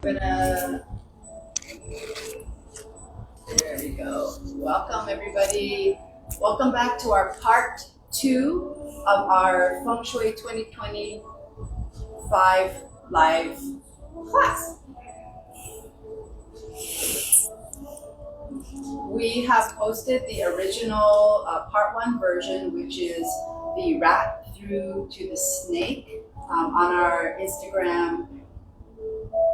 There we go. Welcome, everybody. Welcome back to our part 2 of our Feng Shui 2025 live class. We have posted the original part 1 version, which is the rat through to the snake, on our Instagram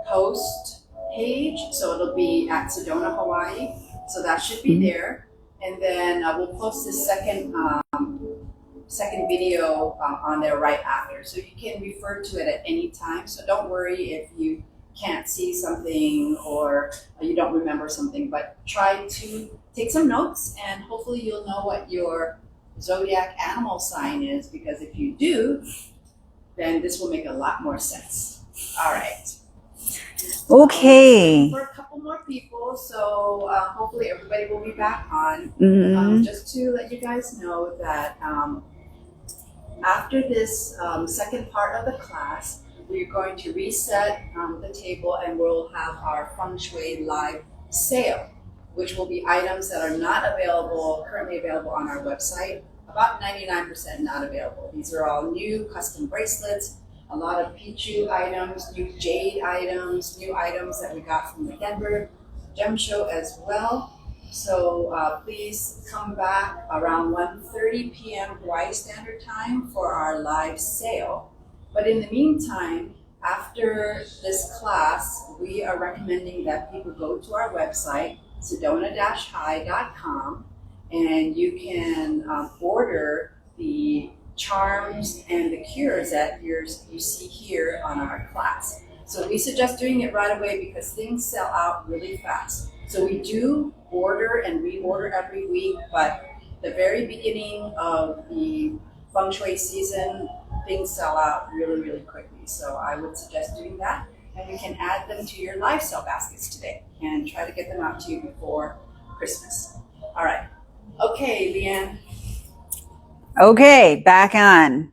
post page. So it'll be at Sedona, Hawaii. So that should be there. And then we'll post this second video on there right after. So you can refer to it at any time. So don't worry if you can't see something or you don't remember something, but try to take some notes and hopefully you'll know what your zodiac animal sign is, because if you do, then this will make a lot more sense. All right. Okay. For a couple more people, so hopefully everybody will be back on. Just to let you guys know that after this second part of the class, we're going to reset the table and we'll have our Feng Shui live sale, which will be items that are not currently available on our website. About 99% not available. These are all new custom bracelets, a lot of Pichu items, new jade items, new items that we got from the Denver Gem Show as well. So please come back around 1:30 p.m. Hawaii Standard Time for our live sale. But in the meantime, after this class, we are recommending that people go to our website, sedona-high.com, and you can order the charms and the cures that you see here on our class. So we suggest doing it right away because things sell out really fast. So we do order and reorder every week, but the very beginning of the Feng Shui season, things sell out really, really quickly. So I would suggest doing that, and we can add them to your live sale baskets today and try to get them out to you before Christmas. All right. Okay, Leanne. Okay, back on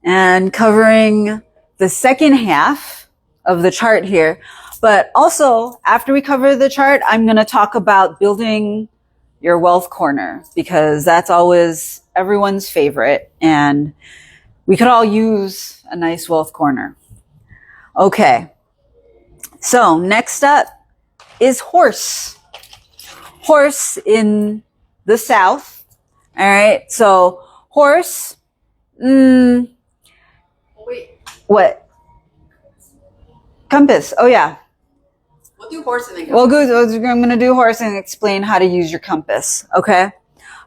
and covering the second half of the chart here. But also, after we cover the chart, I'm going to talk about building your wealth corner, because that's always everyone's favorite, and we could all use a nice wealth corner. Okay, so next up is horse. Horse in the south. All right, so horse. Wait. What? Compass. Oh yeah. We'll do horse and then compass. Well, good. I'm going to do horse and explain how to use your compass. Okay.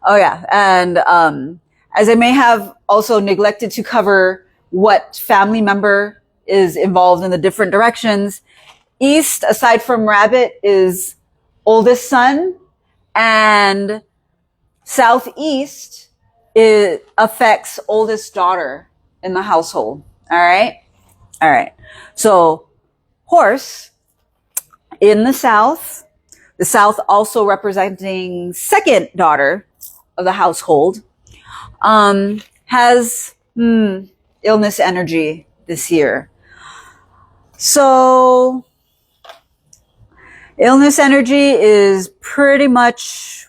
Oh yeah. And as I may have also neglected to cover what family member is involved in the different directions. East, aside from rabbit, is oldest son, and southeast, it affects oldest daughter in the household. All right. All right. So horse in the south also representing second daughter of the household, has illness energy this year. So illness energy is pretty much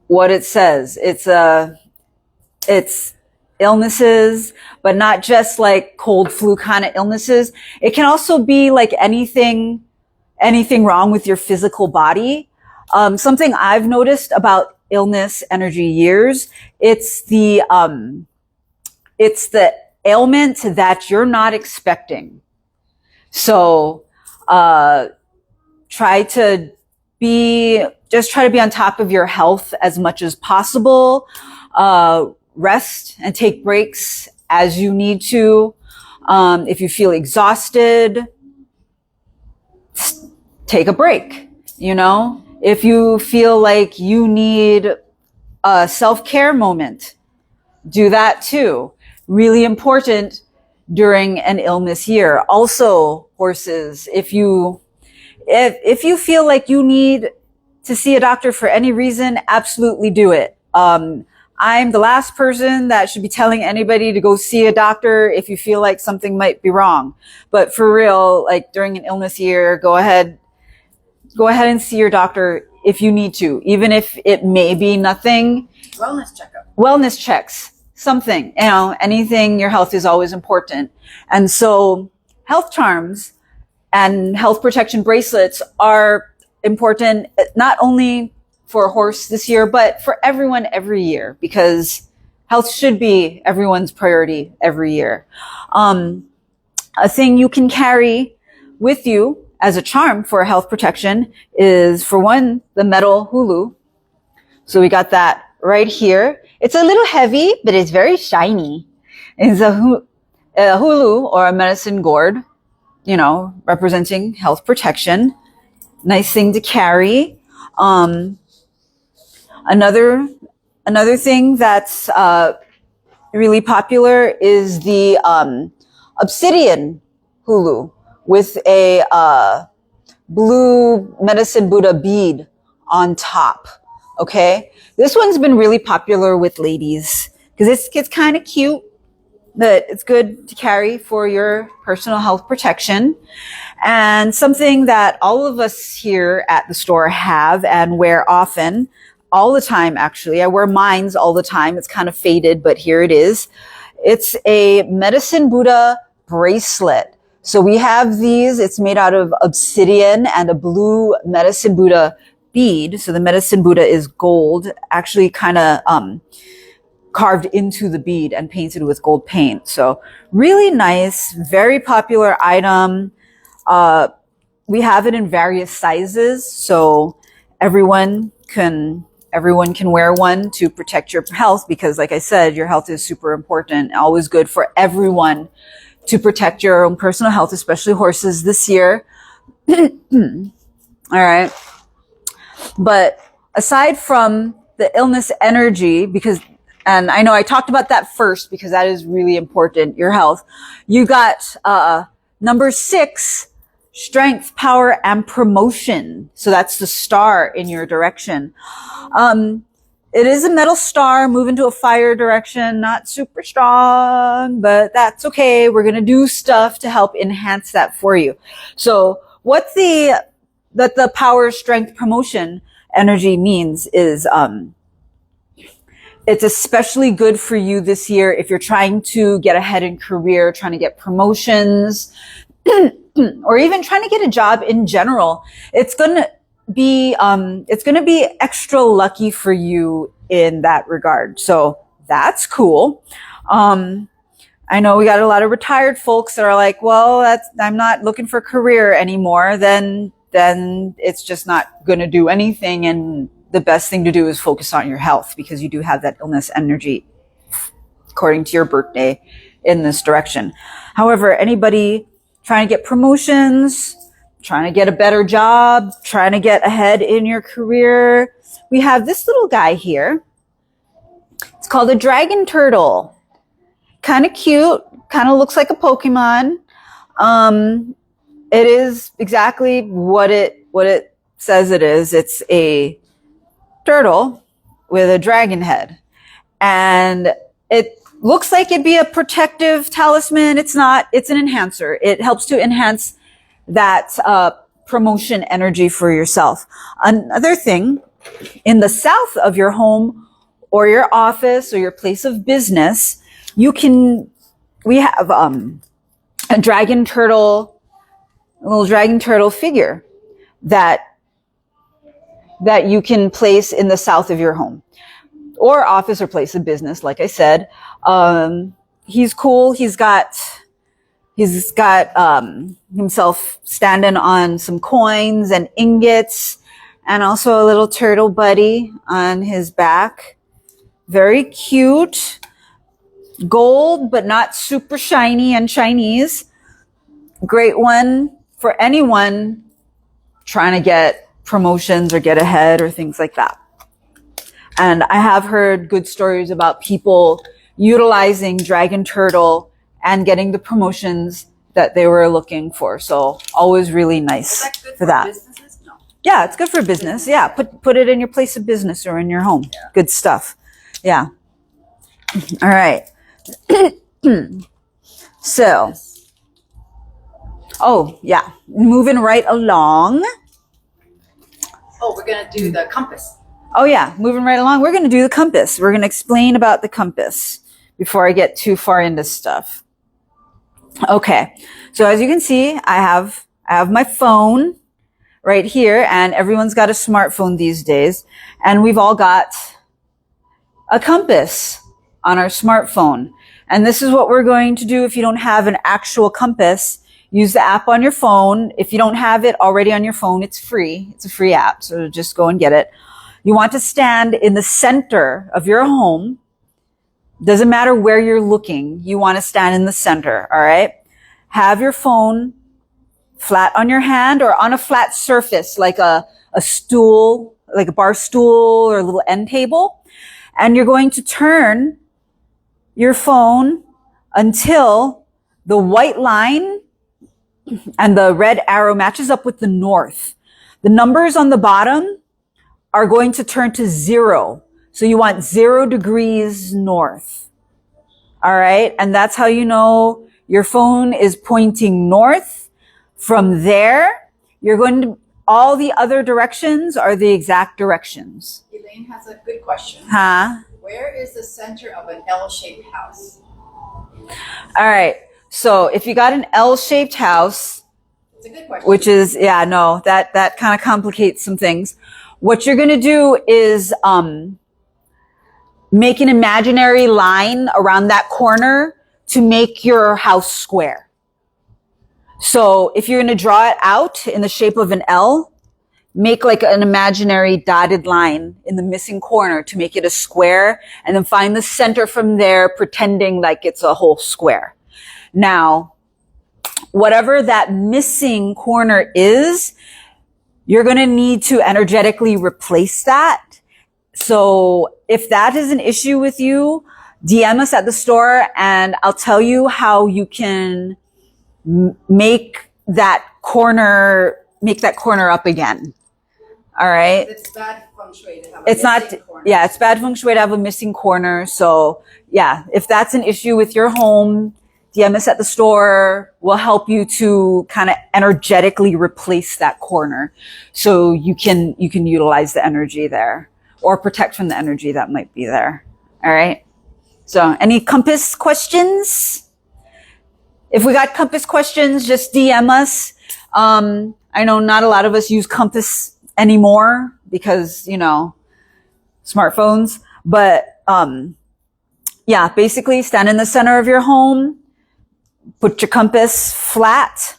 what it says. It's illnesses, but not just like cold flu kind of illnesses. It can also be like anything wrong with your physical body. Something I've noticed about illness energy years, it's the ailment that you're not expecting. So, try to be on top of your health as much as possible. Rest and take breaks as you need to. If you feel exhausted, take a break. You know, if you feel like you need a self-care moment, do that too. Really important during an illness year. Also, horses, if you feel like you need to see a doctor for any reason, absolutely do it. I'm the last person that should be telling anybody to go see a doctor if you feel like something might be wrong. But for real, like during an illness year, go ahead and see your doctor if you need to, even if it may be nothing. Wellness checks, something, anything. Your health is always important. And so health charms and health protection bracelets are important, not only for a horse this year, but for everyone every year, because health should be everyone's priority every year. A thing you can carry with you as a charm for health protection is, for one, the metal hulu. So we got that right here. It's a little heavy, but it's very shiny. It's a hulu, or a medicine gourd, representing health protection. Nice thing to carry. Another thing that's really popular is the obsidian hulu with a blue medicine Buddha bead on top. Okay, this one's been really popular with ladies because it's kind of cute, but it's good to carry for your personal health protection. And something that all of us here at the store have and wear often, all the time, actually. I wear mines all the time. It's kind of faded, but here it is. It's a medicine Buddha bracelet. So we have these. It's made out of obsidian and a blue medicine Buddha bead. So the medicine Buddha is gold, actually kind of carved into the bead and painted with gold paint. So really nice, very popular item. We have it in various sizes, so everyone can wear one to protect your health, because like I said, your health is super important. Always good for everyone to protect your own personal health, especially horses this year. All right. But aside from the illness energy, and I know I talked about that first because that is really important, your health, you got number 6, strength, power, and promotion. So that's the star in your direction. It is a metal star moving to a fire direction, not super strong, but that's okay. We're going to do stuff to help enhance that for you. So what the power, strength, promotion energy means is, it's especially good for you this year if you're trying to get ahead in career, trying to get promotions, or even trying to get a job in general. It's going to be extra lucky for you in that regard. So that's cool. I know we got a lot of retired folks that are like, well, I'm not looking for a career anymore. Then it's just not going to do anything. And the best thing to do is focus on your health, because you do have that illness energy according to your birthday in this direction. However, anybody trying to get promotions, trying to get a better job, trying to get ahead in your career, we have this little guy here. It's called a dragon turtle. Kind of cute, kind of looks like a Pokemon. It is exactly what it says it is. It's a turtle with a dragon head. And it looks like it'd be a protective talisman. It's not. It's an enhancer. It helps to enhance that promotion energy for yourself. Another thing, in the south of your home or your office or your place of business, we have a little dragon turtle figure that you can place in the south of your home or office or place of business. Like I said, he's cool. He's got himself standing on some coins and ingots, and also a little turtle buddy on his back. Very cute. Gold, but not super shiny and Chinese. Great one for anyone trying to get promotions or get ahead or things like that. And I have heard good stories about people utilizing dragon turtle and getting the promotions that they were looking for. So always really nice for that. Businesses? No. Yeah, it's good for business. Yeah, put it in your place of business or in your home. Yeah. Good stuff. Yeah. All right. So, oh, yeah. Moving right along. Oh, we're going to do the compass. Oh, yeah. Moving right along. We're going to do the compass. We're going to explain about the compass before I get too far into stuff. Okay. So as you can see, I have my phone right here, and everyone's got a smartphone these days, and we've all got a compass on our smartphone. And this is what we're going to do if you don't have an actual compass. Use the app on your phone. If you don't have it already on your phone, it's free. It's a free app, so just go and get it. You want to stand in the center of your home. Doesn't matter where you're looking. You want to stand in the center, all right? Have your phone flat on your hand or on a flat surface, like a stool, like a bar stool or a little end table. And you're going to turn your phone until the white line and the red arrow matches up with the north. The numbers on the bottom are going to turn to 0. So you want 0 degrees north. All right. And that's how you know your phone is pointing north. From there, you're going to, all the other directions are the exact directions. Elaine has a good question. Huh? Where is the center of an L-shaped house? All right. So if you got an L-shaped house, It's a good question. which is, yeah, no, that kind of complicates some things. What you're going to do is, make an imaginary line around that corner to make your house square. So if you're going to draw it out in the shape of an L, make like an imaginary dotted line in the missing corner to make it a square, and then find the center from there, pretending like it's a whole square. Now, whatever that missing corner is, you're going to need to energetically replace that. So if that is an issue with you, DM us at the store and I'll tell you how you can make that corner up again. All right. It's bad feng shui to have a It's not, missing corner. yeah, it's bad feng shui to have a missing corner. So yeah, if that's an issue with your home, DM us at the store. We'll help you to kind of energetically replace that corner so you can utilize the energy there or protect from the energy that might be there. All right. So any compass questions? If we got compass questions, just DM us. I know not a lot of us use compass anymore because, smartphones, but, yeah, basically stand in the center of your home, put your compass flat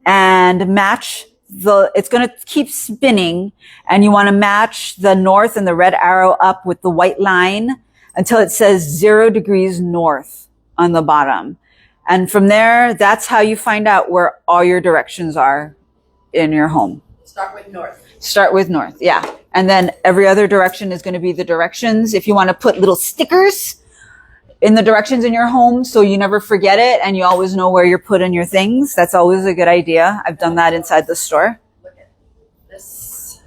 and match it's going to keep spinning, and you want to match the north and the red arrow up with the white line until it says 0 degrees north on the bottom. And from there, that's how you find out where all your directions are in your home. Start with north. Start with north, yeah. And then every other direction is going to be the directions. If you want to put little stickers in the directions in your home so you never forget it and you always know where you're putting your things, that's always a good idea. I've done that inside the store. Look at this.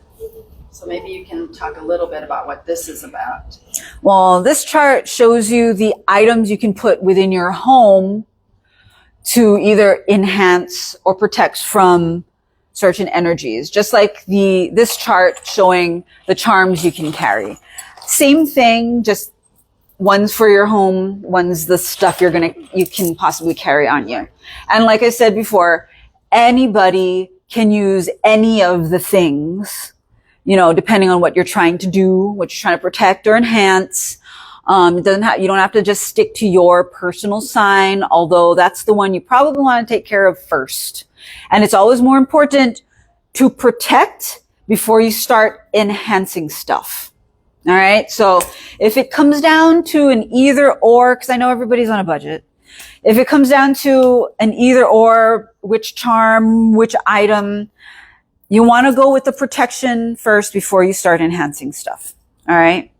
So maybe you can talk a little bit about what this is about. Well, this chart shows you the items you can put within your home to either enhance or protect from certain energies, just like this chart showing the charms you can carry. Same thing, just one's for your home, one's the stuff you can possibly carry on you. And like I said before, anybody can use any of the things, depending on what you're trying to do, what you're trying to protect or enhance. You don't have to just stick to your personal sign, although that's the one you probably want to take care of first. And it's always more important to protect before you start enhancing stuff. All right. So if it comes down to an either or, because I know everybody's on a budget. If it comes down to an either or, which charm, which item, you want to go with the protection first before you start enhancing stuff. All right.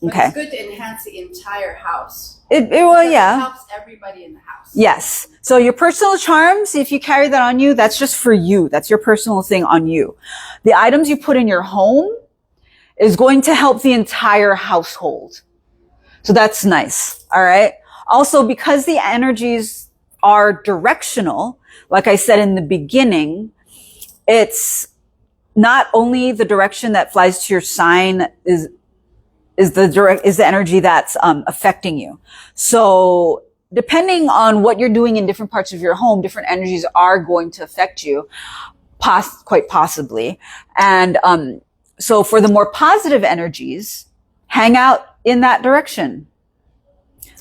But Okay. it's good to enhance the entire house. Well, Because yeah. It helps everybody in the house. Yes. So your personal charms, if you carry that on you, that's just for you. That's your personal thing on you. The items you put in your home is going to help the entire household. So that's nice. All right. Also, because the energies are directional, like I said in the beginning, it's not only the direction that flies to your sign is the energy that's affecting you. So depending on what you're doing in different parts of your home, different energies are going to affect you, quite possibly. And so for the more positive energies, hang out in that direction.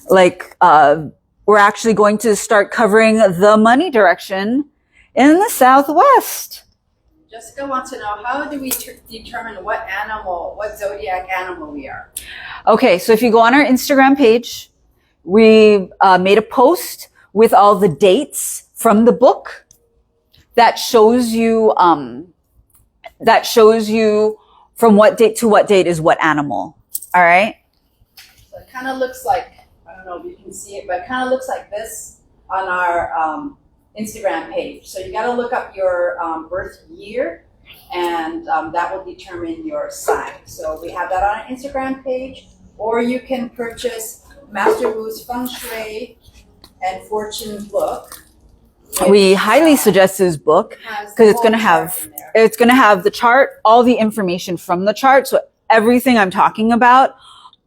Like we're actually going to start covering the money direction in the Southwest. Jessica wants to know, how do we determine what zodiac animal we are? Okay, so if you go on our Instagram page, we made a post with all the dates from the book that shows you from what date to what date is what animal. All right. So it kind of looks like, I don't know if you can see it, but it kind of looks like this on our Instagram page. So you got to look up your birth year, and that will determine your sign. So we have that on our Instagram page, or you can purchase Master Wu's Feng Shui and Fortune book. We highly suggest this book because it's going to have the chart, all the information from the chart. So everything I'm talking about,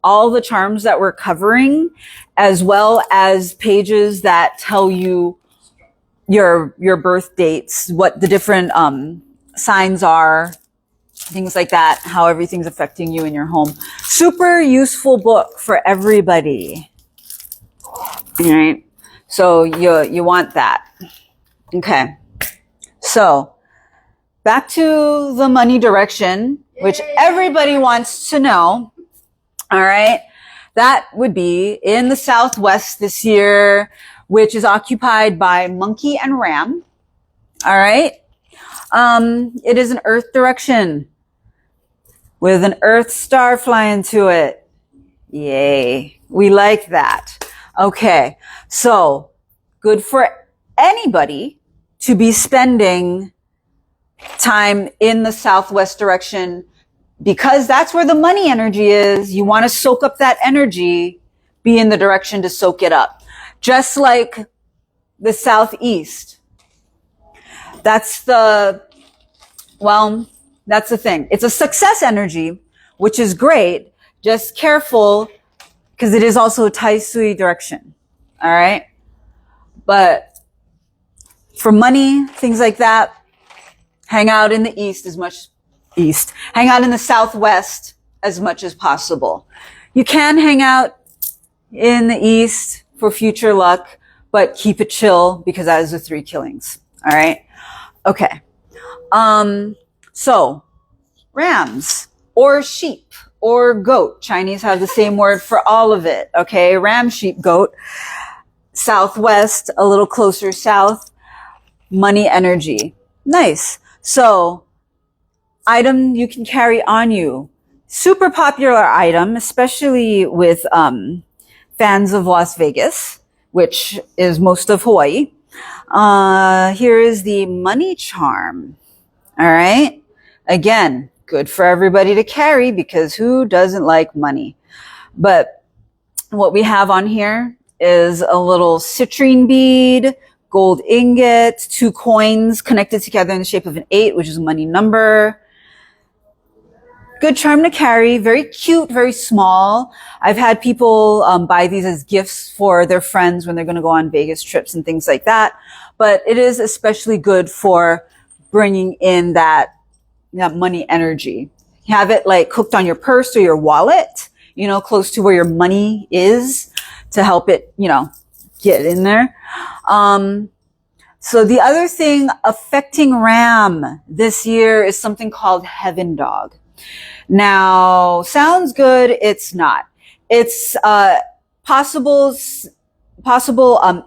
all the charms that we're covering, as well as pages that tell you your birth dates, what the different signs are, things like that, how everything's affecting you in your home. Super useful book for everybody. All right. So you want that. Okay. So back to the money direction, which everybody wants to know. All right. That would be in the Southwest this year, which is occupied by monkey and ram. All right. It is an earth direction with an earth star flying to it. Yay. We like that. Okay. So good for anybody to be spending time in the Southwest direction, because that's where the money energy is. You want to soak up that energy, be in the direction to soak it up. Just like the Southeast. That's the thing. It's a success energy, which is great. Just careful, because it is also a Tai Sui direction. All right. But for money, things like that, hang out in the hang out in the Southwest as much as possible. You can hang out in the East for future luck, but keep it chill, because that is the 3 killings. All right. Okay. So rams or sheep or goat. Chinese have the same word for all of it. Okay. Ram, sheep, goat. Southwest, a little closer south. Money energy. Nice. So item you can carry on you. Super popular item, especially with fans of Las Vegas, which is most of Hawaii. Here is the money charm. All right. Again, good for everybody to carry, because who doesn't like money? But what we have on here is a little citrine bead, gold ingot, 2 coins connected together in the shape of an 8, which is a money number. Good charm to carry, very cute, very small. I've had people buy these as gifts for their friends when they're going to go on Vegas trips and things like that. But it is especially good for bringing in that money energy. Have it like hooked on your purse or your wallet, close to where your money is, to help it, get in there. So the other thing affecting Ram this year is something called Heaven Dog. Now, sounds good. It's not. It's possible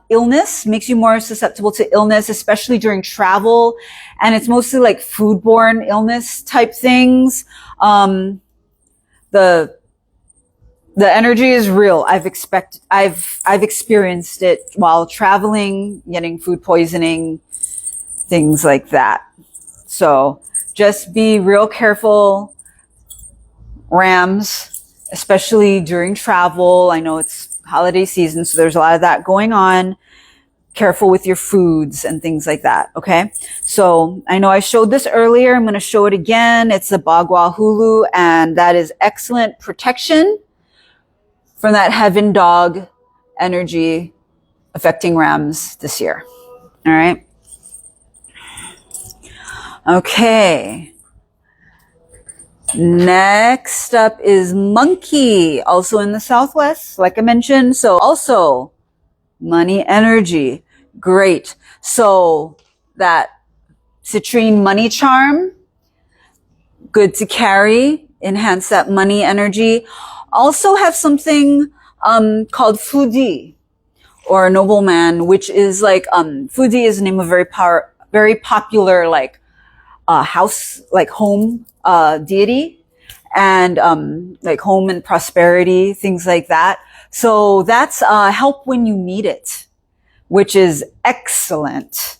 illness, makes you more susceptible to illness, especially during travel. And it's mostly like foodborne illness type things. The energy is real. I've experienced it while traveling, getting food poisoning, things like that. So just be real careful, Rams, especially during travel. I know it's holiday season, so there's a lot of that going on. Careful with your foods and things like that. Okay. So I know I showed this earlier. I'm going to show it again. It's the Bagua Hulu, and that is excellent protection from that heaven dog energy affecting Rams this year. All right. Okay. Next up is monkey, also in the Southwest, like I mentioned. So also money energy. Great. So that citrine money charm, good to carry, enhance that money energy. Also have something called Fudi, or nobleman, which is like Fudi is the name of very popular like house, like home deity, and like home and prosperity, things like that. So that's help when you need it, which is excellent.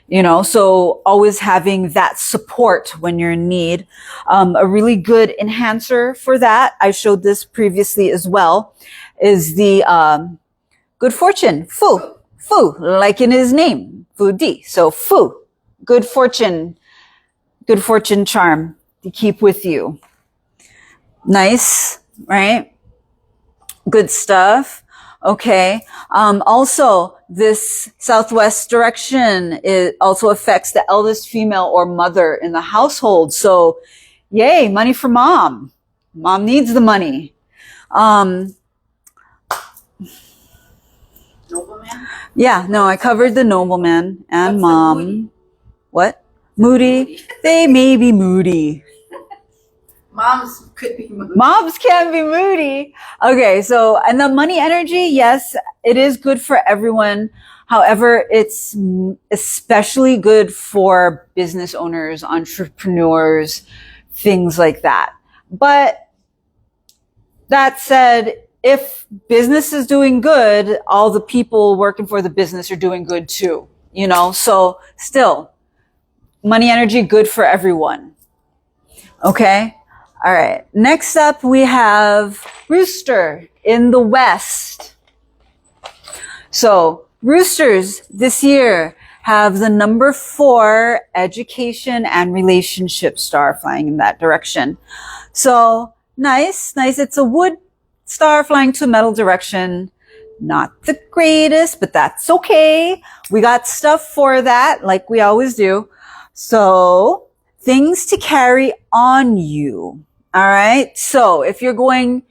You know, so always having that support when you're in need. A really good enhancer for that, I showed this previously as well, is the good fortune, Fu, like in his name, Fu Di. So Fu, good fortune charm to keep with you. Nice, right? Good stuff. Okay. Also, this southwest direction, it also affects the eldest female or mother in the household. So, yay, money for mom. Mom needs the money. Nobleman? Yeah, no, I covered the nobleman and What's mom. the moody? What? Moody? They may be moody. Moms could be moody. Moms can be moody. Okay, so, and the money energy, yes, it is good for everyone. However, it's especially good for business owners, entrepreneurs, things like that. But that said, if business is doing good, all the people working for the business are doing good too, you know? So still, money energy, good for everyone. Okay. All right. Next up, we have Rooster in the West. So Roosters this year have the number 4 education and relationship star flying in that direction. So nice. It's a wood star flying to metal direction. Not the greatest, but that's okay. We got stuff for that, like we always do. So things to carry on you. All right. So if you're going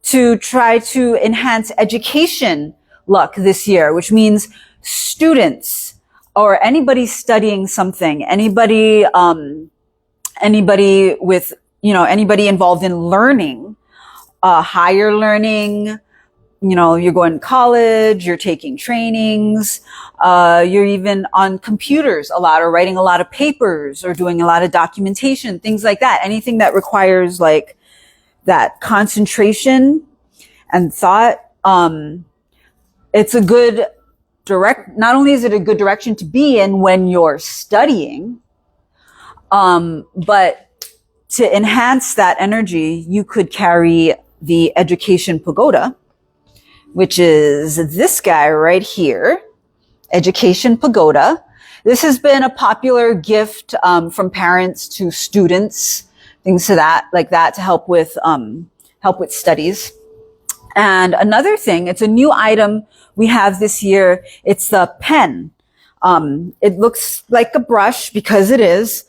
to try to enhance education luck this year, which means students or anybody studying something, anybody with, you know, anybody involved in learning, higher learning, you know, you're going to college, you're taking trainings, you're even on computers a lot, or writing a lot of papers, or doing a lot of documentation, things like that. Anything that requires like that concentration and thought, it's a good not only is it a good direction to be in when you're studying, but to enhance that energy, you could carry the education pagoda, which is this guy right here, Education Pagoda. This has been a popular gift from parents to students, things like that, to help with studies. And another thing, it's a new item we have this year. It's the pen. It looks like a brush because it is.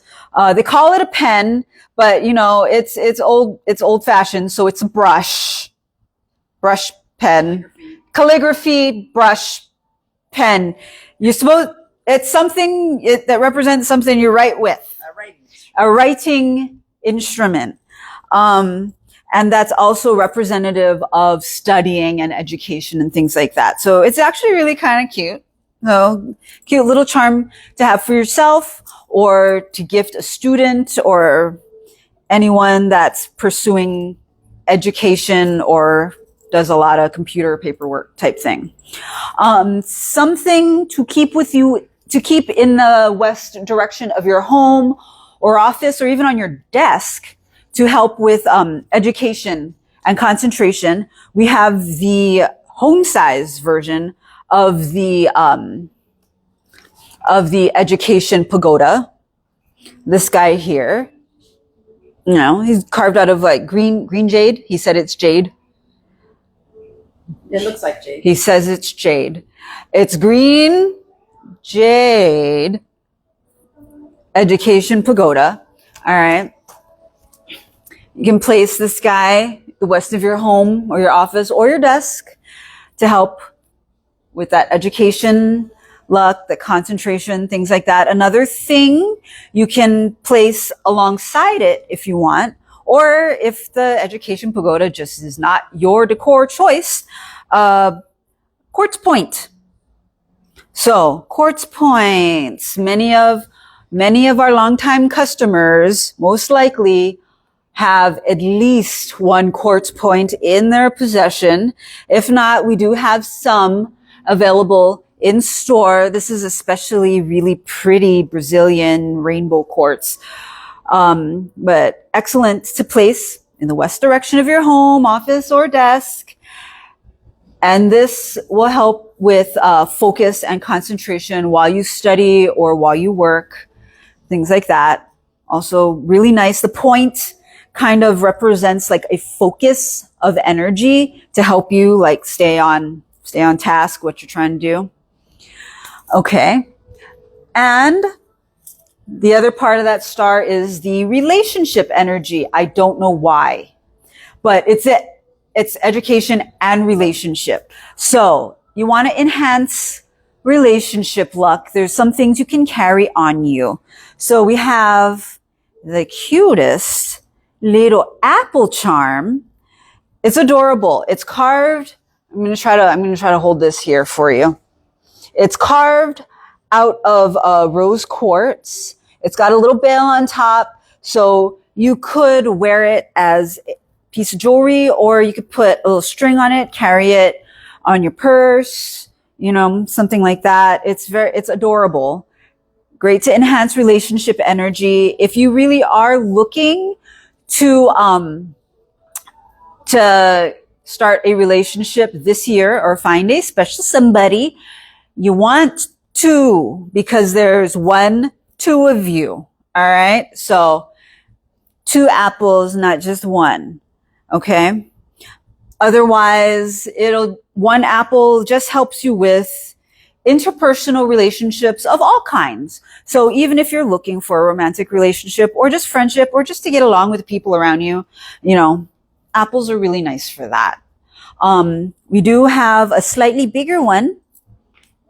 They call it a pen, but you know, it's old fashioned, so it's a brush pen. Calligraphy brush pen. It's something that represents something you write with. A writing instrument. And that's also representative of studying and education and things like that. So it's actually really kind of cute. So cute little charm to have for yourself, or to gift a student or anyone that's pursuing education or does a lot of computer paperwork type thing. Something to keep with you, to keep in the west direction of your home or office, or even on your desk, to help with education and concentration. We have the home size version of the education pagoda. This guy here, you know, he's carved out of like green jade. He said it's jade. It looks like jade. He says it's jade. It's green jade education pagoda. All right. You can place this guy the west of your home or your office or your desk to help with that education, luck, the concentration, things like that. Another thing you can place alongside it if you want, or if the education pagoda just is not your decor choice, quartz point. So quartz points, many of our longtime customers most likely have at least one quartz point in their possession. If not, we do have some available in store. This is especially really pretty Brazilian rainbow quartz. But excellent to place in the west direction of your home, office, or desk. And this will help with focus and concentration while you study or while you work, things like that. Also really nice. The point kind of represents like a focus of energy to help you like stay on task, what you're trying to do. Okay. And the other part of that star is the relationship energy. I don't know why, but it's education and relationship. So you want to enhance relationship luck. There's some things you can carry on you. So we have the cutest little apple charm. It's adorable. It's carved. I'm going to try to hold this here for you. It's carved out of rose quartz. It's got a little bell on top. So you could wear it as a piece of jewelry, or you could put a little string on it, carry it on your purse, you know, something like that. It's adorable. Great to enhance relationship energy. If you really are looking to start a relationship this year or find a special somebody, you want two, because there's two of you. All right. So 2 apples, not just one. Okay. Otherwise, one apple just helps you with interpersonal relationships of all kinds. So even if you're looking for a romantic relationship or just friendship or just to get along with the people around you, you know, apples are really nice for that. We do have a slightly bigger one,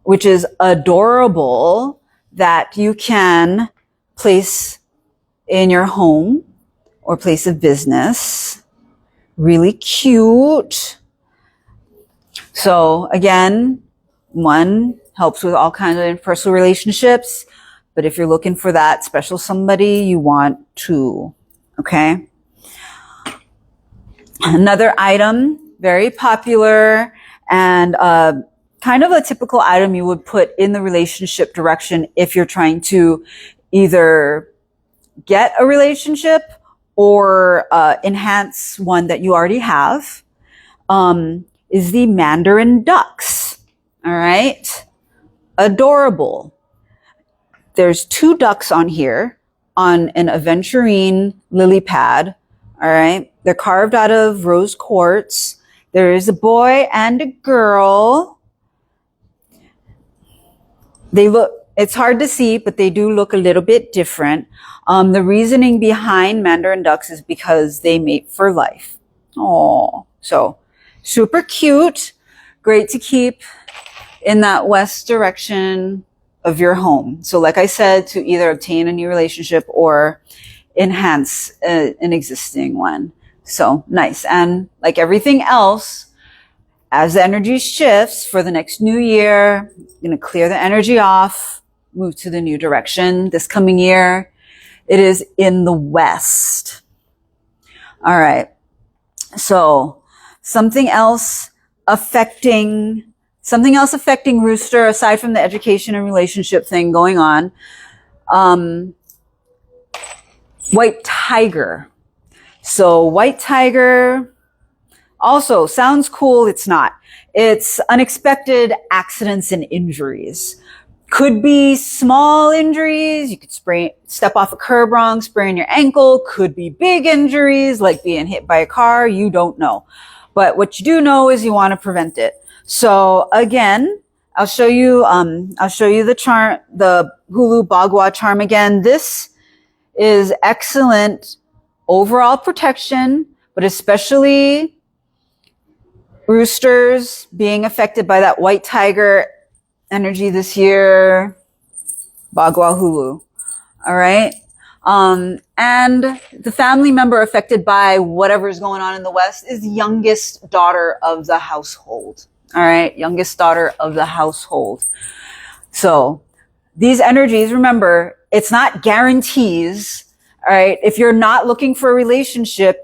which is adorable, that you can place in your home or place of business. Really cute. So again, one helps with all kinds of personal relationships, but if you're looking for that special somebody, you want 2. Okay. Another item, very popular and kind of a typical item you would put in the relationship direction if you're trying to either get a relationship or enhance one that you already have, is the Mandarin ducks. All right. Adorable. There's 2 ducks on here on an aventurine lily pad. All right. They're carved out of rose quartz. There is a boy and a girl. It's hard to see, but they do look a little bit different. The reasoning behind Mandarin ducks is because they mate for life. Oh, so super cute. Great to keep in that west direction of your home. So like I said, to either obtain a new relationship or enhance an existing one. So nice. And like everything else, as the energy shifts for the next new year, you're going to clear the energy off, move to the new direction. This coming year, it is in the west. All right. So something else affecting Rooster, aside from the education and relationship thing going on, white tiger. So white tiger, Also, sounds cool. It's not. It's unexpected accidents and injuries. Could be small injuries. You could step off a curb wrong, sprain your ankle. Could be big injuries like being hit by a car. You don't know. But what you do know is you want to prevent it. So again, I'll show you the charm, the Hulu Bagua charm again. This is excellent overall protection, but especially roosters being affected by that white tiger energy this year. Bagua Hulu. All right. And the family member affected by whatever's going on in the West is the youngest daughter of the household. All right. Youngest daughter of the household. So these energies, remember, it's not guarantees. All right. If you're not looking for a relationship,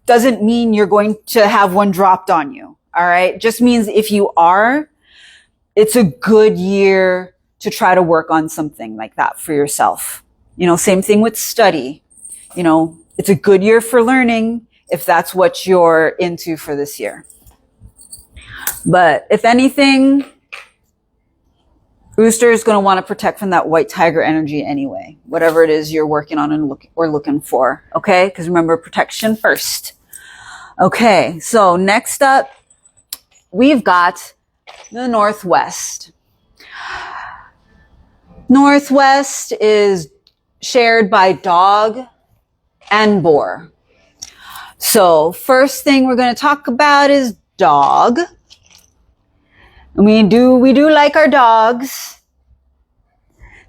doesn't mean you're going to have one dropped on you. All right. Just means if you are, it's a good year to try to work on something like that for yourself. Same thing with study. It's a good year for learning if that's what you're into for this year. But if anything, Rooster is going to want to protect from that white tiger energy anyway, whatever it is you're working on and looking for. Okay. Because remember, protection first. Okay. So next up, we've got the Northwest. Northwest is shared by dog and boar. So first thing we're going to talk about is dog. We do like our dogs.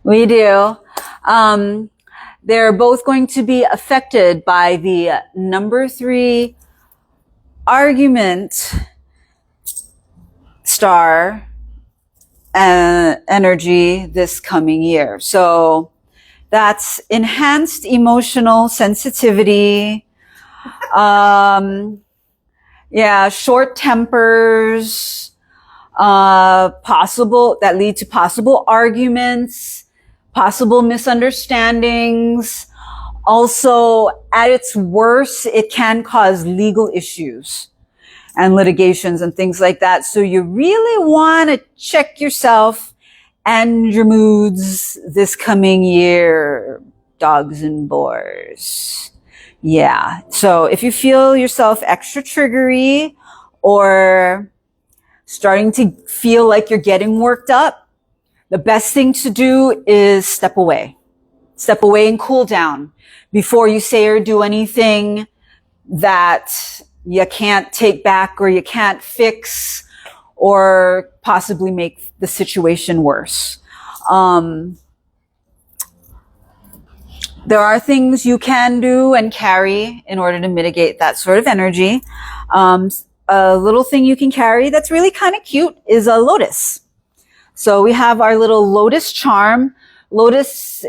We do. They're both going to be affected by the number 3 argument star energy this coming year. So that's enhanced emotional sensitivity. Short tempers, that lead to possible arguments, possible misunderstandings. Also, at its worst, it can cause legal issues and litigations and things like that. So you really want to check yourself and your moods this coming year, dogs and boars. Yeah. So if you feel yourself extra triggery or starting to feel like you're getting worked up, the best thing to do is step away. Step away and cool down before you say or do anything that you can't take back or you can't fix or possibly make the situation worse. There are things you can do and carry in order to mitigate that sort of energy. A little thing you can carry that's really kind of cute is a lotus. So we have our little lotus charm. Lotus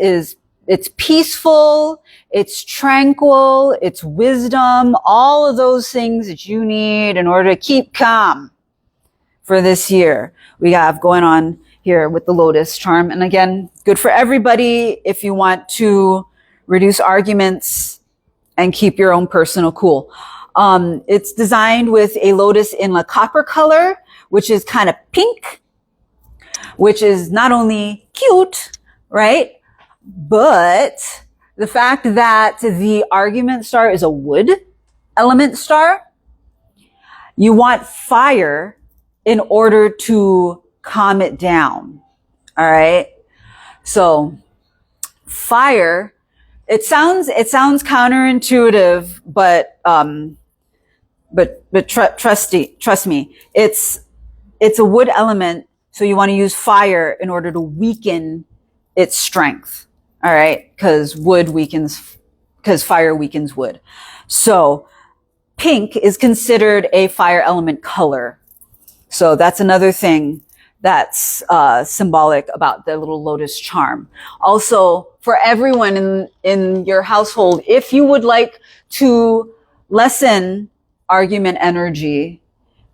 it's peaceful, it's tranquil, it's wisdom, all of those things that you need in order to keep calm for this year. We have going on here with the lotus charm. And again, good for everybody if you want to reduce arguments and keep your own personal cool. It's designed with a lotus in a copper color, which is kind of pink, which is not only cute, right? But the fact that the argument star is a wood element star, you want fire in order to calm it down. All right. So fire, it sounds counterintuitive, but trust me, it's a wood element. So you want to use fire in order to weaken its strength. All right. Because fire weakens wood. So pink is considered a fire element color. So that's another thing that's symbolic about the little lotus charm. Also, for everyone in your household, if you would like to lessen argument energy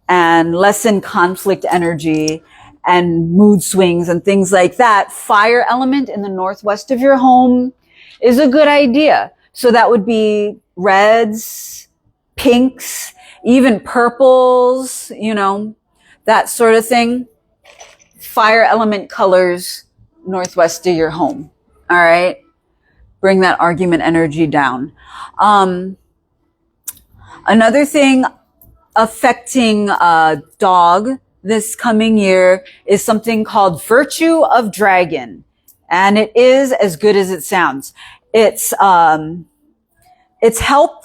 and lessen conflict energy and mood swings and things like that, fire element in the northwest of your home is a good idea. So that would be reds, pinks. even purples, you know, that sort of thing. Fire element colors northwest of your home. All right. Bring that argument energy down. Another thing affecting a dog this coming year is something called Virtue of Dragon. And it is as good as it sounds. It's help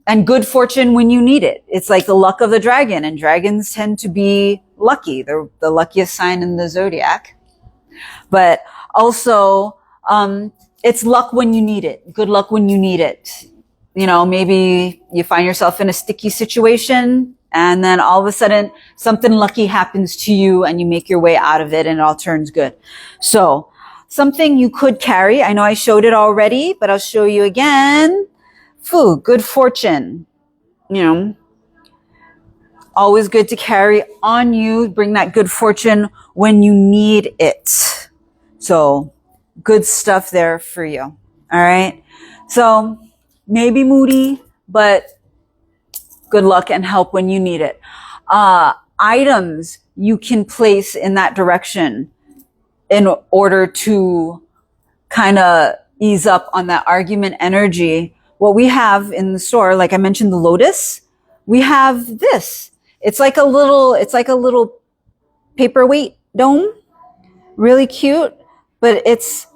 and good fortune when you need it. It's like the luck of the dragon, and dragons tend to be lucky. They're the luckiest sign in the zodiac. But also, it's luck when you need it. Good luck when you need it. You know, maybe you find yourself in a sticky situation and then all of a sudden something lucky happens to you and you make your way out of it and it all turns good. So something you could carry. I know I showed it already, but I'll show you again. Good fortune. You know, always good to carry on you. Bring that good fortune when you need it. So good stuff there for you. All right. So maybe moody, but good luck and help when you need it. Items you can place in that direction in order to kind of ease up on that argument energy. What we have in the store, like I mentioned, the lotus, we have this. It's like a little paperweight dome. Really cute, but it's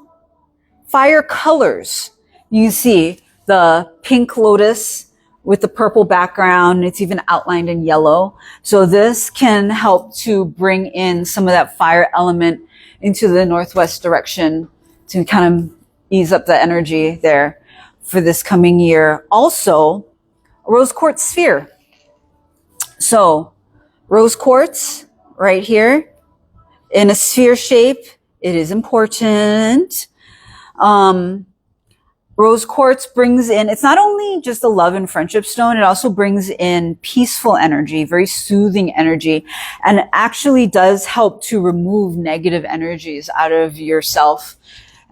fire colors. You see the pink lotus with the purple background. It's even outlined in yellow. So this can help to bring in some of that fire element into the northwest direction to kind of ease up the energy there for this coming year. Also, a rose quartz sphere. So rose quartz right here in a sphere shape. It is important. Rose quartz brings in, it's not only just a love and friendship stone, it also brings in peaceful energy, very soothing energy, and it actually does help to remove negative energies out of yourself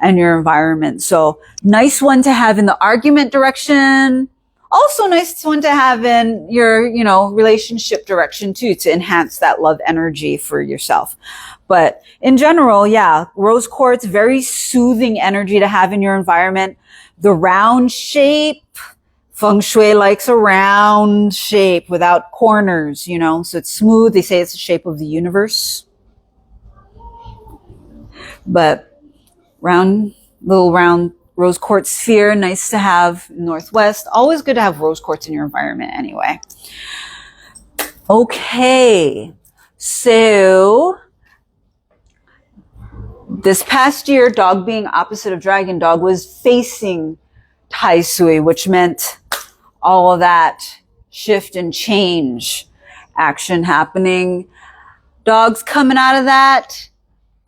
and your environment. So nice one to have in the argument direction. Also nice one to have in your, you know, relationship direction too, to enhance that love energy for yourself. But in general, yeah, rose quartz, very soothing energy to have in your environment. The round shape, Feng Shui likes a round shape without corners, you know, so it's smooth. They say it's the shape of the universe. But little round rose quartz sphere, nice to have northwest. Always good to have rose quartz in your environment anyway. Okay, so this past year, dog being opposite of dragon, dog was facing Tai Sui, which meant all of that shift and change action happening. Dog's coming out of that.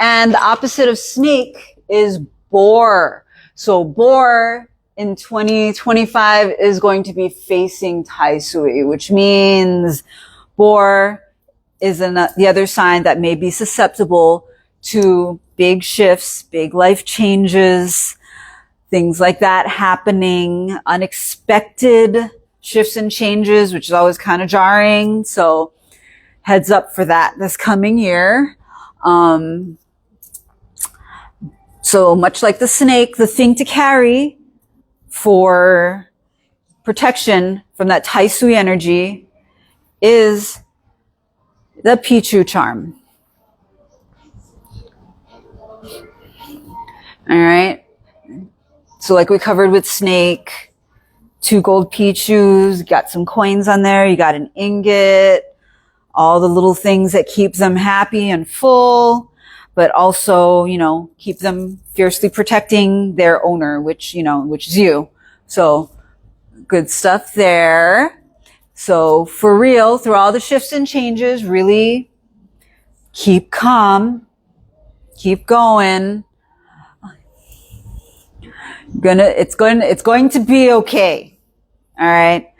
And the opposite of snake is boar. So boar in 2025 is going to be facing Tai Sui, which means boar is the other sign that may be susceptible to big shifts, big life changes, things like that happening, unexpected shifts and changes, which is always kind of jarring. So heads up for that this coming year. So much like the snake, the thing to carry for protection from that Tai Sui energy is the Pichu charm. All right. So like we covered with snake, 2 gold Pichus, got some coins on there. You got an ingot, all the little things that keep them happy and full, but also, you know, keep them fiercely protecting their owner, which is you. So good stuff there. So for real, through all the shifts and changes, really keep calm, keep going. It's going to be okay. All right.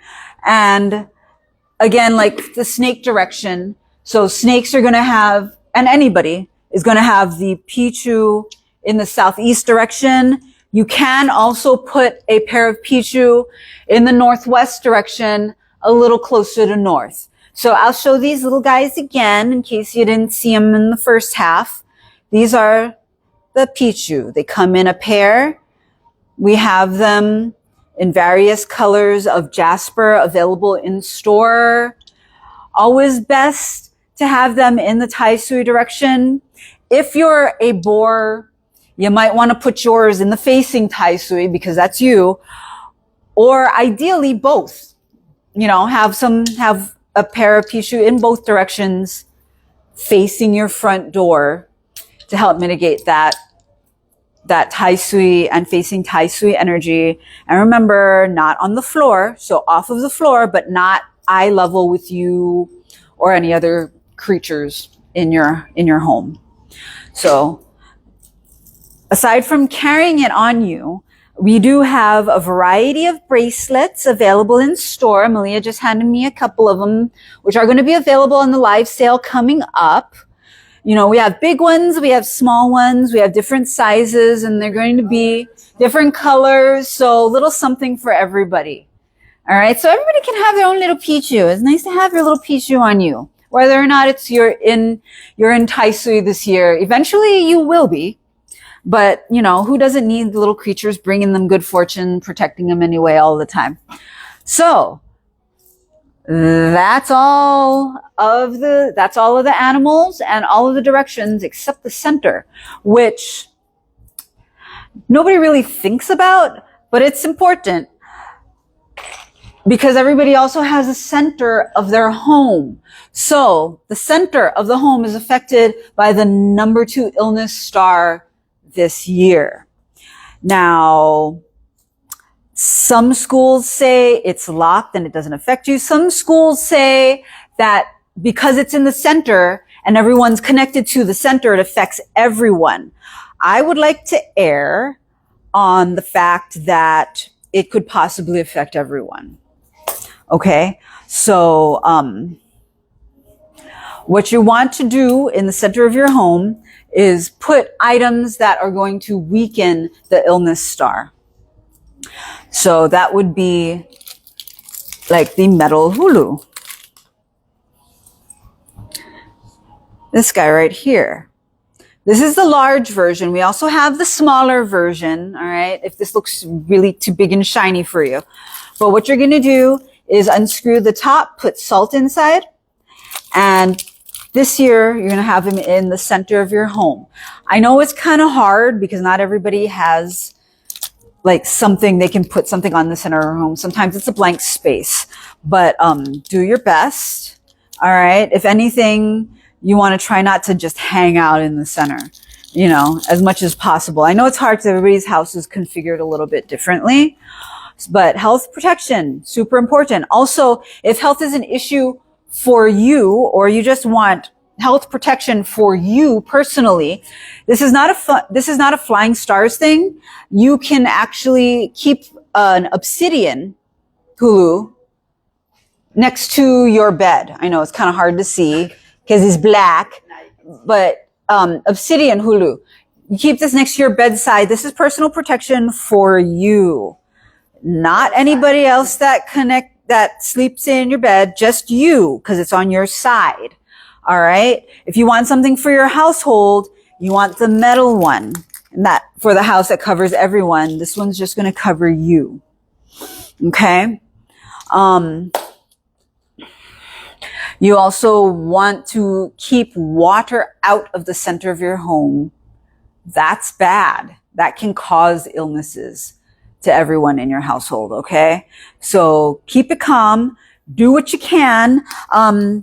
And again, like the snake direction. So snakes are going to have, and anybody is going to have the Pichu in the southeast direction. You can also put a pair of Pichu in the northwest direction a little closer to north. So I'll show these little guys again in case you didn't see them in the first half. These are the Pichu. They come in a pair. We have them in various colors of jasper available in store. Always best to have them in the Tai Sui direction. If you're a boar, you might want to put yours in the facing Tai Sui because that's you. Or ideally both. You know, have a pair of Pichu in both directions facing your front door to help mitigate that Tai Sui and facing Tai Sui energy. And remember, not on the floor, so off of the floor, but not eye level with you or any other creatures in your home. So aside from carrying it on you, we do have a variety of bracelets available in store. Malia just handed me a couple of them, which are going to be available on the live sale coming up. You know, we have big ones, we have small ones, we have different sizes, and they're going to be different colors. So a little something for everybody. All right. So everybody can have their own little Pichu. It's nice to have your little Pichu on you, whether or not you're in Tai Sui this year. Eventually you will be. But, you know, who doesn't need the little creatures bringing them good fortune, protecting them anyway all the time? So that's all of the animals and all of the directions except the center, which nobody really thinks about, but it's important because everybody also has a center of their home. So the center of the home is affected by the number 2 illness star this year. Now, some schools say it's locked and it doesn't affect you. Some schools say that because it's in the center and everyone's connected to the center, it affects everyone. I would like to err on the fact that it could possibly affect everyone. Okay? So, what you want to do in the center of your home is put items that are going to weaken the illness star. So that would be like the metal hulu. This guy right here. This is the large version. We also have the smaller version, all right, if this looks really too big and shiny for you. But what you're going to do is unscrew the top, put salt inside, and this year, you're going to have him in the center of your home. I know it's kind of hard because not everybody has like something, they can put something on the center of their home. Sometimes it's a blank space, but do your best. All right. If anything, you want to try not to just hang out in the center, you know, as much as possible. I know it's hard because everybody's house is configured a little bit differently, but health protection, super important. Also, if health is an issue for you, or you just want health protection for you personally, this is not a flying stars thing. You can actually keep an obsidian hulu next to your bed. I know it's kind of hard to see because it's black, but obsidian hulu. You keep this next to your bedside. This is personal protection for you, not anybody else that sleeps in your bed, just you, because it's on your side. All right. If you want something for your household, you want the metal one, and that for the house that covers everyone. This one's just going to cover you. Okay. You also want to keep water out of the center of your home. That's bad. That can cause illnesses to everyone in your household, okay? So keep it calm, do what you can.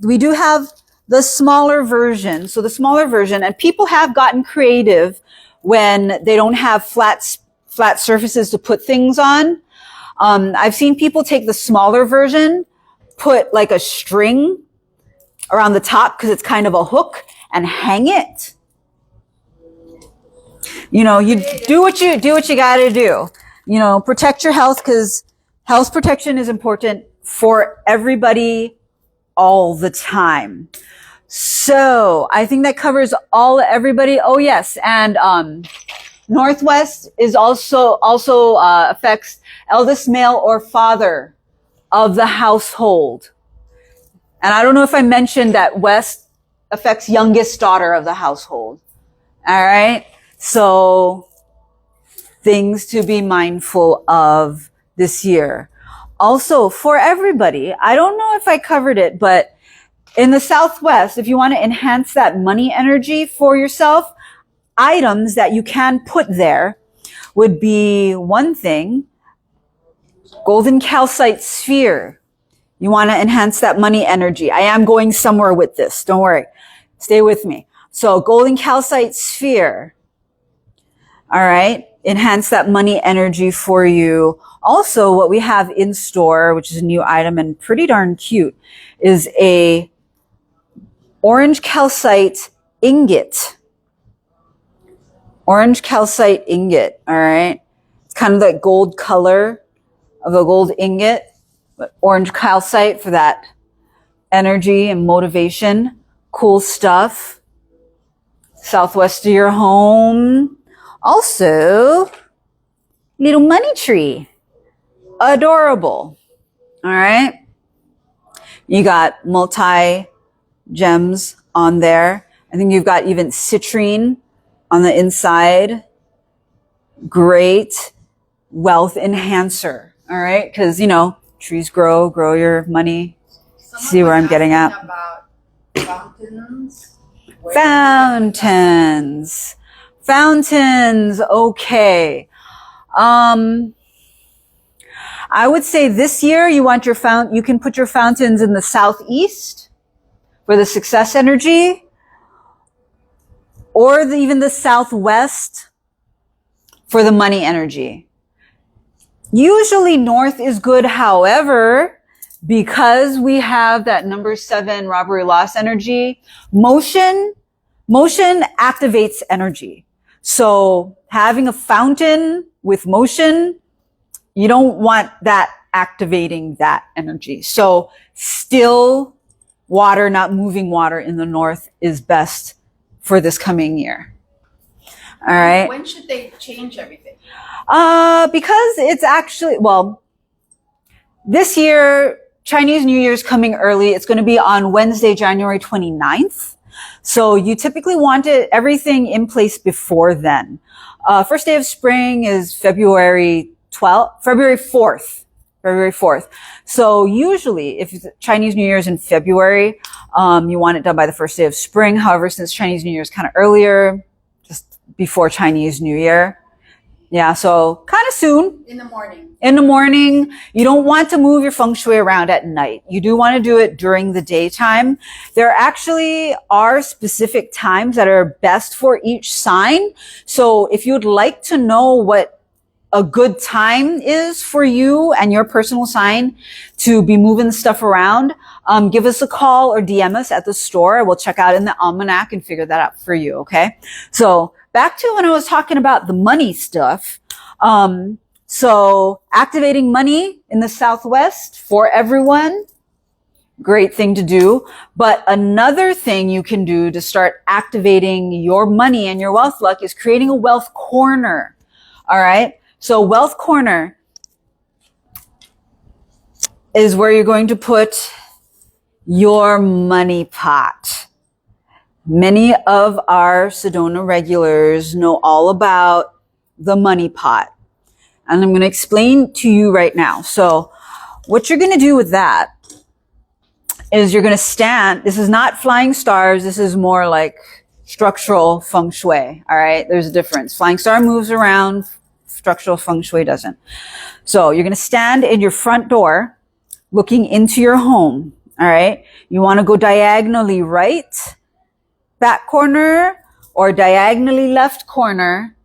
We do have the smaller version. So the smaller version, and people have gotten creative when they don't have flat surfaces to put things on. I've seen people take the smaller version, put like a string around the top because it's kind of a hook, and hang it. You know, you do what you got to do. You know, protect your health because health protection is important for everybody all the time. So I think that covers everybody. Oh yes. And, Northwest is also affects eldest male or father of the household. And I don't know if I mentioned that West affects youngest daughter of the household. All right. So things to be mindful of this year. Also, for everybody, I don't know if I covered it, but in the Southwest, if you want to enhance that money energy for yourself, items that you can put there would be one thing, golden calcite sphere. You want to enhance that money energy. I am going somewhere with this. Don't worry. Stay with me. So golden calcite sphere. All right. Enhance that money energy for you. Also, what we have in store, which is a new item and pretty darn cute, is a orange calcite ingot. Orange calcite ingot. All right. It's kind of that gold color of a gold ingot, but orange calcite for that energy and motivation. Cool stuff. Southwest of your home. Also, little money tree. Adorable. All right. You got multi gems on there. I think you've got even citrine on the inside. Great wealth enhancer. All right. Because, you know, trees grow your money. See where I'm getting at? About fountains. Fountains. Okay. I would say this year you want your you can put your fountains in the southeast for the success energy, or even the southwest for the money energy. Usually north is good. However, because we have that number 7 robbery loss energy, motion activates energy. So having a fountain with motion, you don't want that activating that energy. So still water, not moving water in the north is best for this coming year. All right. When should they change everything? Because it's actually, well, this year, Chinese New Year is coming early. It's going to be on Wednesday, January 29th. So you typically want everything in place before then. First day of spring is February 4th. So usually if Chinese New Year is in February, you want it done by the first day of spring. However, since Chinese New Year is kind of earlier, just before Chinese New Year. Yeah, so kind of soon. In the morning. In the morning. You don't want to move your feng shui around at night. You do want to do it during the daytime. There actually are specific times that are best for each sign. So if you'd like to know what a good time is for you and your personal sign to be moving stuff around, give us a call or DM us at the store. We'll check out in the almanac and figure that out for you. Okay. So back to when I was talking about the money stuff. So activating money in the Southwest for everyone, great thing to do. But another thing you can do to start activating your money and your wealth luck is creating a wealth corner. All right. So wealth corner is where you're going to put your money pot. Many of our Sedona regulars know all about the money pot. And I'm going to explain to you right now. So what you're going to do with that is you're going to stand. This is not flying stars. This is more like structural feng shui. All right. There's a difference. Flying star moves around. Structural feng shui doesn't. So you're going to stand in your front door looking into your home. All right. You want to go diagonally right back corner or diagonally left corner.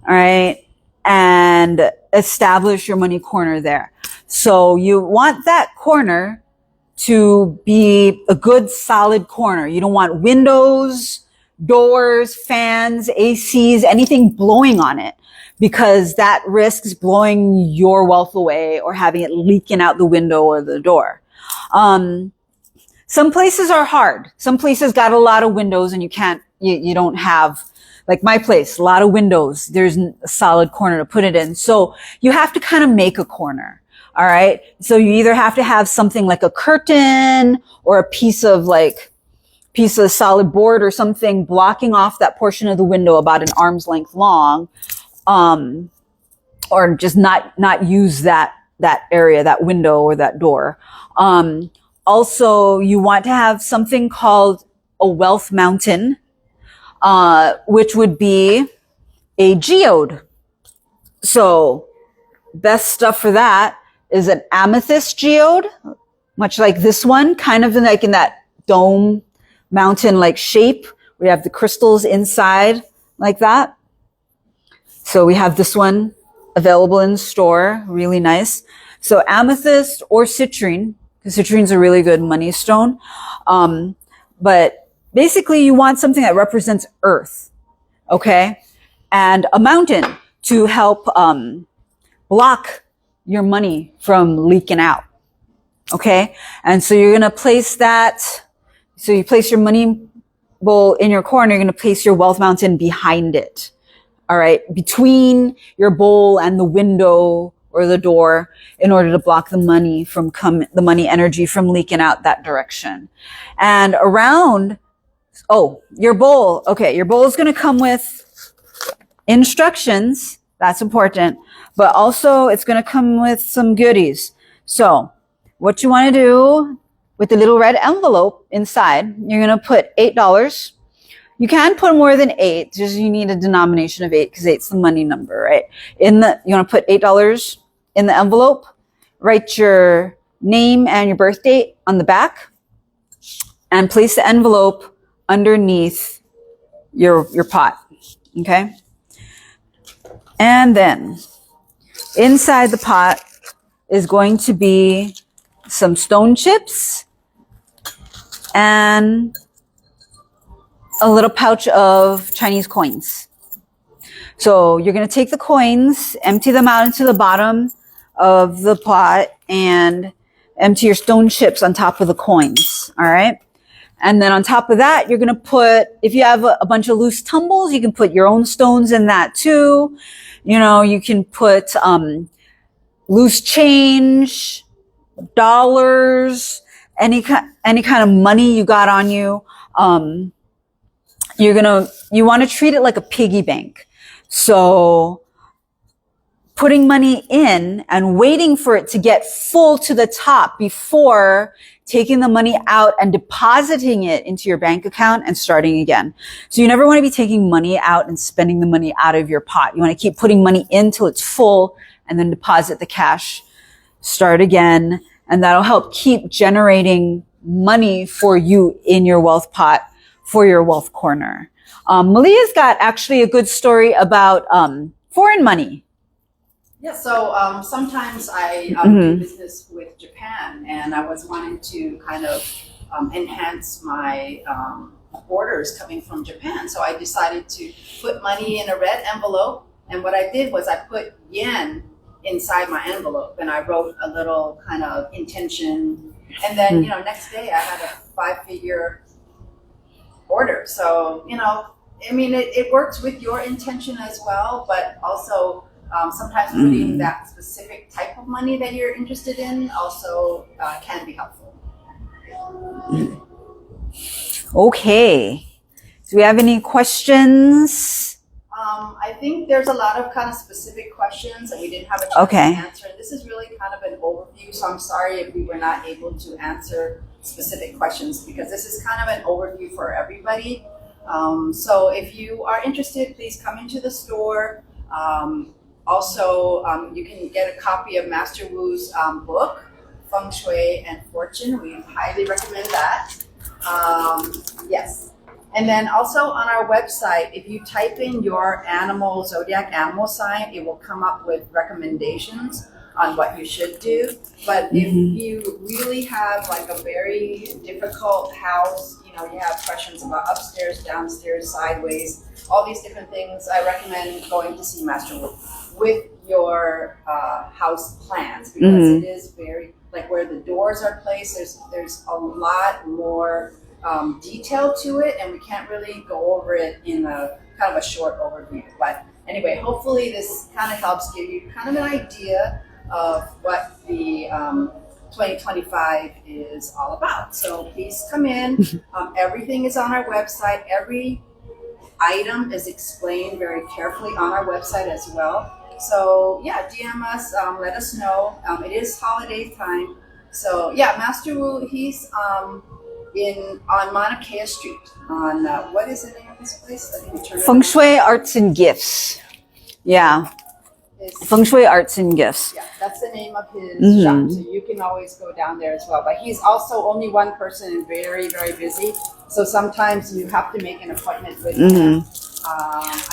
All right. And establish your money corner there. So you want that corner to be a good solid corner. You don't want windows, doors, fans, ACs, anything blowing on it, because that risks blowing your wealth away or having it leaking out the window or the door. Some places are hard. Some places got a lot of windows and you don't have, like my place, a lot of windows. There's a solid corner to put it in. So you have to kind of make a corner. All right. So you either have to have something like a curtain or a piece of solid board or something blocking off that portion of the window about an arm's length long, or just not use that area, that window or that door. Also, you want to have something called a wealth mountain, which would be a geode. So best stuff for that is an amethyst geode, much like this one, kind of like in that dome mountain like shape. We have the crystals inside like that. So we have this one available in the store, really nice. So amethyst or citrine, because citrine's a really good money stone. But basically you want something that represents earth, okay? And a mountain to help block your money from leaking out, okay? And so you're going to place that. So you place your money bowl in your corner. You're going to place your wealth mountain behind it. All right. Between your bowl and the window or the door in order to block the money the money energy from leaking out that direction. And around, your bowl. Okay. Your bowl is going to come with instructions. That's important. But also it's going to come with some goodies. So what you want to do with the little red envelope inside, you're going to put $8. You can put more than 8, just you need a denomination of 8 because 8's the money number, right? You want to put $8 in the envelope, write your name and your birth date on the back, and place the envelope underneath your pot, okay? And then inside the pot is going to be some stone chips and a little pouch of Chinese coins. So you're going to take the coins, empty them out into the bottom of the pot, and empty your stone chips on top of the coins. All right. And then on top of that, you're going to put, if you have a bunch of loose tumbles, you can put your own stones in that too. You know, you can put loose change, dollars, any kind of money you got on you. You want to treat it like a piggy bank. So putting money in and waiting for it to get full to the top before taking the money out and depositing it into your bank account and starting again. So you never want to be taking money out and spending the money out of your pot. You want to keep putting money in till it's full and then deposit the cash, start again. And that'll help keep generating money for you in your wealth pot for your wealth corner. Malia's got actually a good story about foreign money. Yeah, so sometimes I do business with Japan, and I was wanting to kind of enhance my orders coming from Japan. So I decided to put money in a red envelope, and what I did was I put yen inside my envelope, and I wrote a little kind of intention, and then next day I had a 5-figure order. So I mean, it works with your intention as well, but also sometimes putting that specific type of money that you're interested in also can be helpful. Okay. Do we have any questions? I think there's a lot of kind of specific questions that we didn't have a chance to answer. This is really kind of an overview, so I'm sorry if we were not able to answer specific questions because this is kind of an overview for everybody. So if you are interested, please come into the store. Also, you can get a copy of Master Wu's book, Feng Shui and Fortune. We highly recommend that. Yes. And then also on our website, if you type in your zodiac animal sign, it will come up with recommendations on what you should do. But if you really have like a very difficult house, you have questions about upstairs, downstairs, sideways, all these different things, I recommend going to see Master Wu with your house plans because it is very, like where the doors are placed, there's a lot more detail to it, and we can't really go over it in a kind of a short overview. But anyway, hopefully this kind of helps give you kind of an idea of what the 2025 is all about. So please come in. Everything is on our website. Every item is explained very carefully on our website as well. So yeah, DM us, let us know. It is holiday time. So yeah, Master Wu, he's on Mauna Kea Street on, what is the name of this place? Let me turn it Feng on. Shui Arts and Gifts. Yeah. It's- Feng Shui Arts and Gifts. Yeah, that's the name of his Mhm. shop. So you can always go down there as well. But he's also only one person and very, very busy. So sometimes you have to make an appointment with him.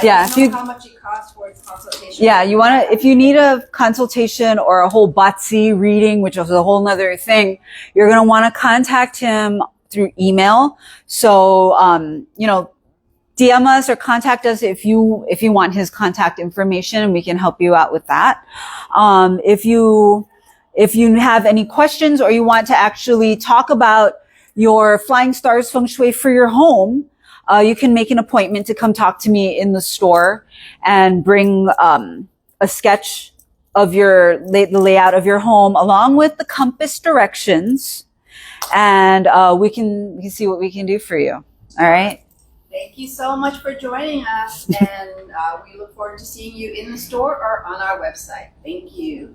Yeah, I if don't you- know how much it costs for his consultation. Yeah, you want to, if you need a consultation or a whole Batsi reading, which is a whole nother thing, you're going to want to contact him through email. So, you know, DM us or contact us if you want his contact information, and we can help you out with that. If you have any questions or you want to actually talk about your Flying Stars Feng Shui for your home, you can make an appointment to come talk to me in the store and bring a sketch of the layout of your home along with the compass directions, and we can see what we can do for you. All right. Thank you so much for joining us. And we look forward to seeing you in the store or on our website. Thank you.